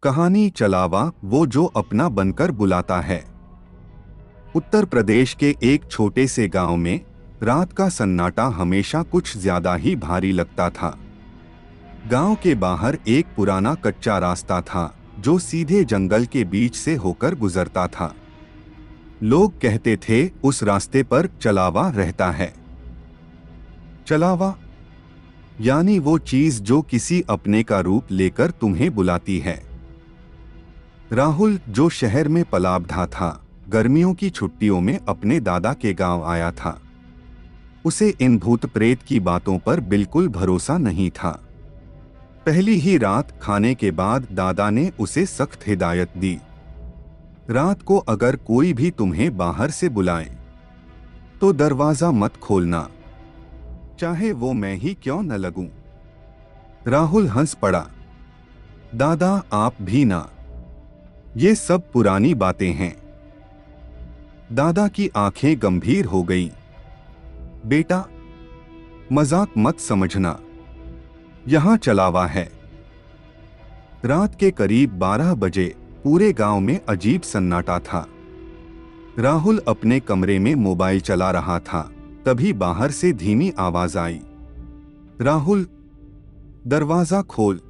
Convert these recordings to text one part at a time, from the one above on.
कहानी चलावा, वो जो अपना बनकर बुलाता है। उत्तर प्रदेश के एक छोटे से गांव में रात का सन्नाटा हमेशा कुछ ज्यादा ही भारी लगता था। गांव के बाहर एक पुराना कच्चा रास्ता था जो सीधे जंगल के बीच से होकर गुजरता था। लोग कहते थे उस रास्ते पर चलावा रहता है। चलावा यानी वो चीज जो किसी अपने का रूप लेकर तुम्हें बुलाती है। राहुल, जो शहर में पला-बढ़ा था, गर्मियों की छुट्टियों में अपने दादा के गांव आया था। उसे इन भूत प्रेत की बातों पर बिल्कुल भरोसा नहीं था। पहली ही रात खाने के बाद दादा ने उसे सख्त हिदायत दी, रात को अगर कोई भी तुम्हें बाहर से बुलाए तो दरवाजा मत खोलना, चाहे वो मैं ही क्यों न लगूं। राहुल हंस पड़ा, दादा आप भी ना, ये सब पुरानी बातें हैं। दादा की आंखें गंभीर हो गईं। बेटा, मजाक मत समझना, यहां चलावा है। रात के करीब 12 बजे पूरे गांव में अजीब सन्नाटा था। राहुल अपने कमरे में मोबाइल चला रहा था, तभी बाहर से धीमी आवाज आई, राहुल दरवाजा खोल।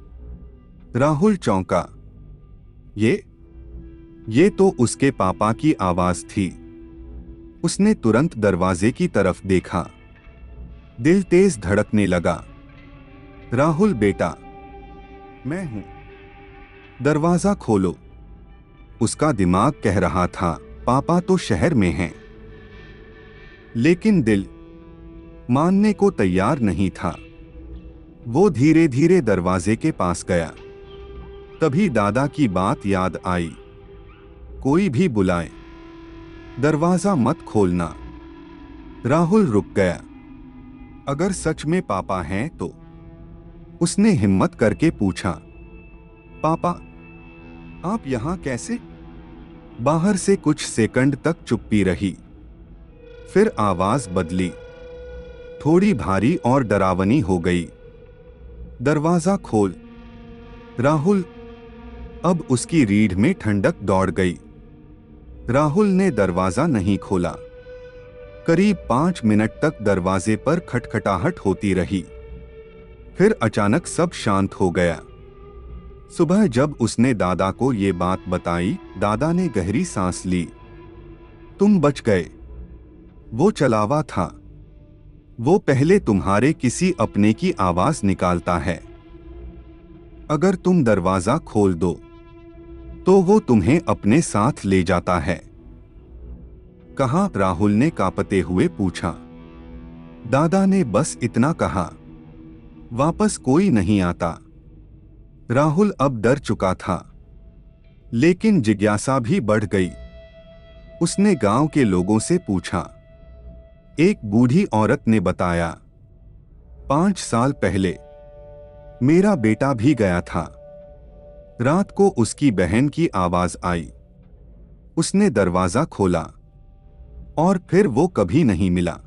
राहुल चौंका। ये तो उसके पापा की आवाज थी। उसने तुरंत दरवाजे की तरफ देखा। दिल तेज धड़कने लगा। राहुल बेटा, मैं हूं, दरवाजा खोलो। उसका दिमाग कह रहा था पापा तो शहर में हैं, लेकिन दिल मानने को तैयार नहीं था। वो धीरे धीरे दरवाजे के पास गया। तभी दादा की बात याद आई, कोई भी बुलाए दरवाजा मत खोलना। राहुल रुक गया। अगर सच में पापा हैं तो? उसने हिम्मत करके पूछा, पापा आप यहां कैसे? बाहर से कुछ सेकंड तक चुप्पी रही। फिर आवाज बदली, थोड़ी भारी और डरावनी हो गई। दरवाजा खोल। राहुल, अब उसकी रीढ़ में ठंडक दौड़ गई। राहुल ने दरवाजा नहीं खोला। करीब 5 मिनट तक दरवाजे पर खटखटाहट होती रही। फिर अचानक सब शांत हो गया। सुबह जब उसने दादा को ये बात बताई, दादा ने गहरी सांस ली। तुम बच गए। वो चलावा था। वो पहले तुम्हारे किसी अपने की आवाज निकालता है। अगर तुम दरवाजा खोल दो तो वो तुम्हें अपने साथ ले जाता है। कहाँ? राहुल ने कांपते हुए पूछा। दादा ने बस इतना कहा, वापस कोई नहीं आता। राहुल अब डर चुका था, लेकिन जिज्ञासा भी बढ़ गई। उसने गांव के लोगों से पूछा। एक बूढ़ी औरत ने बताया, 5 साल पहले मेरा बेटा भी गया था। रात को उसकी बहन की आवाज आई। उसने दरवाजा खोला और फिर वो कभी नहीं मिला।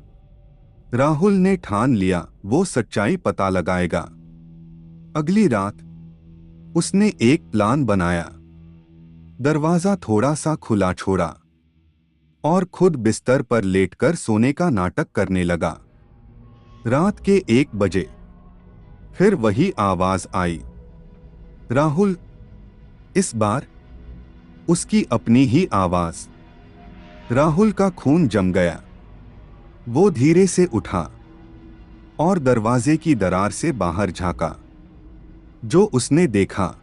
राहुल ने ठान लिया वो सच्चाई पता लगाएगा। अगली रात उसने एक प्लान बनाया। दरवाजा थोड़ा सा खुला छोड़ा और खुद बिस्तर पर लेटकर सोने का नाटक करने लगा। रात के 1 बजे फिर वही आवाज आई। राहुल, इस बार उसकी अपनी ही आवाज। राहुल का खून जम गया। वो धीरे से उठा और दरवाजे की दरार से बाहर झांका। जो उसने देखा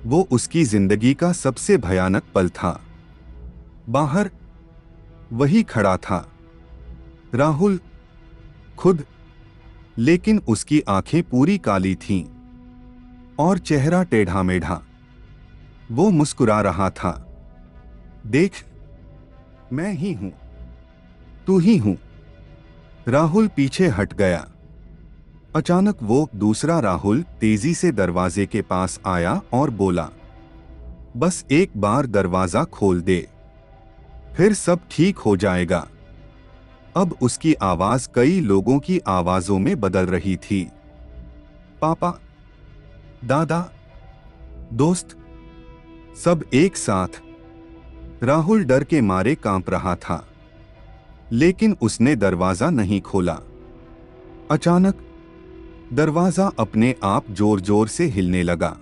वो उसकी जिंदगी का सबसे भयानक पल था। बाहर वही खड़ा था, राहुल खुद, लेकिन उसकी आंखें पूरी काली थीं और चेहरा टेढ़ा मेढ़ा। वो मुस्कुरा रहा था। देख, मैं ही हूं, तू ही हूं। राहुल पीछे हट गया। अचानक वो दूसरा राहुल तेजी से दरवाजे के पास आया और बोला, बस एक बार दरवाजा खोल दे, फिर सब ठीक हो जाएगा। अब उसकी आवाज कई लोगों की आवाजों में बदल रही थी। पापा, दादा, दोस्त, सब एक साथ। राहुल डर के मारे कांप रहा था, लेकिन उसने दरवाजा नहीं खोला। अचानक दरवाजा अपने आप जोर जोर से हिलने लगा।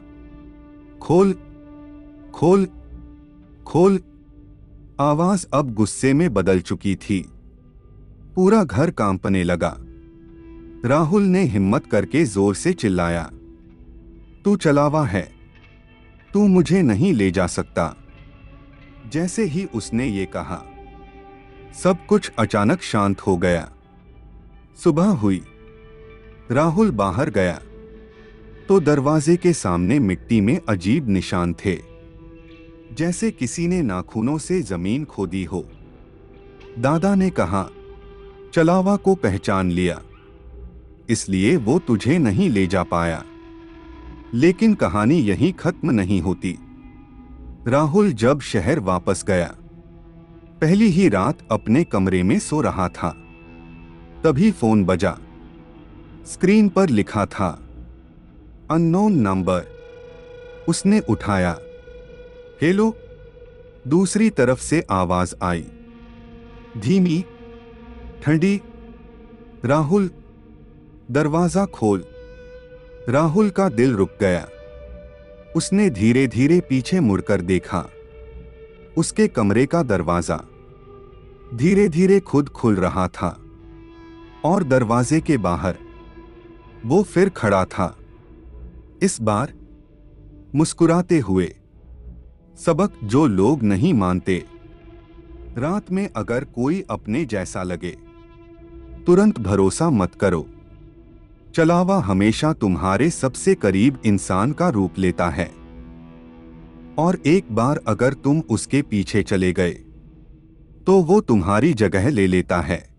खोल, खोल, खोल। आवाज अब गुस्से में बदल चुकी थी। पूरा घर कांपने लगा। राहुल ने हिम्मत करके जोर से चिल्लाया, तू चलावा है, तू मुझे नहीं ले जा सकता। जैसे ही उसने ये कहा, सब कुछ अचानक शांत हो गया। सुबह हुई। राहुल बाहर गया तो दरवाजे के सामने मिट्टी में अजीब निशान थे, जैसे किसी ने नाखूनों से जमीन खोदी हो। दादा ने कहा, चलावा को पहचान लिया, इसलिए वो तुझे नहीं ले जा पाया। लेकिन कहानी यहीं खत्म नहीं होती। राहुल जब शहर वापस गया, पहली ही रात अपने कमरे में सो रहा था, तभी फोन बजा। स्क्रीन पर लिखा था, अननोन नंबर। उसने उठाया। हेलो। दूसरी तरफ से आवाज आई, धीमी, ठंडी। राहुल, दरवाजा खोल। राहुल का दिल रुक गया। उसने धीरे धीरे पीछे मुड़कर देखा। उसके कमरे का दरवाजा धीरे धीरे खुद खुल रहा था, और दरवाजे के बाहर वो फिर खड़ा था, इस बार मुस्कुराते हुए। सबक जो लोग नहीं मानते। रात में अगर कोई अपने जैसा लगे, तुरंत भरोसा मत करो। चलावा हमेशा तुम्हारे सबसे करीब इंसान का रूप लेता है, और एक बार अगर तुम उसके पीछे चले गए, तो वो तुम्हारी जगह ले लेता है।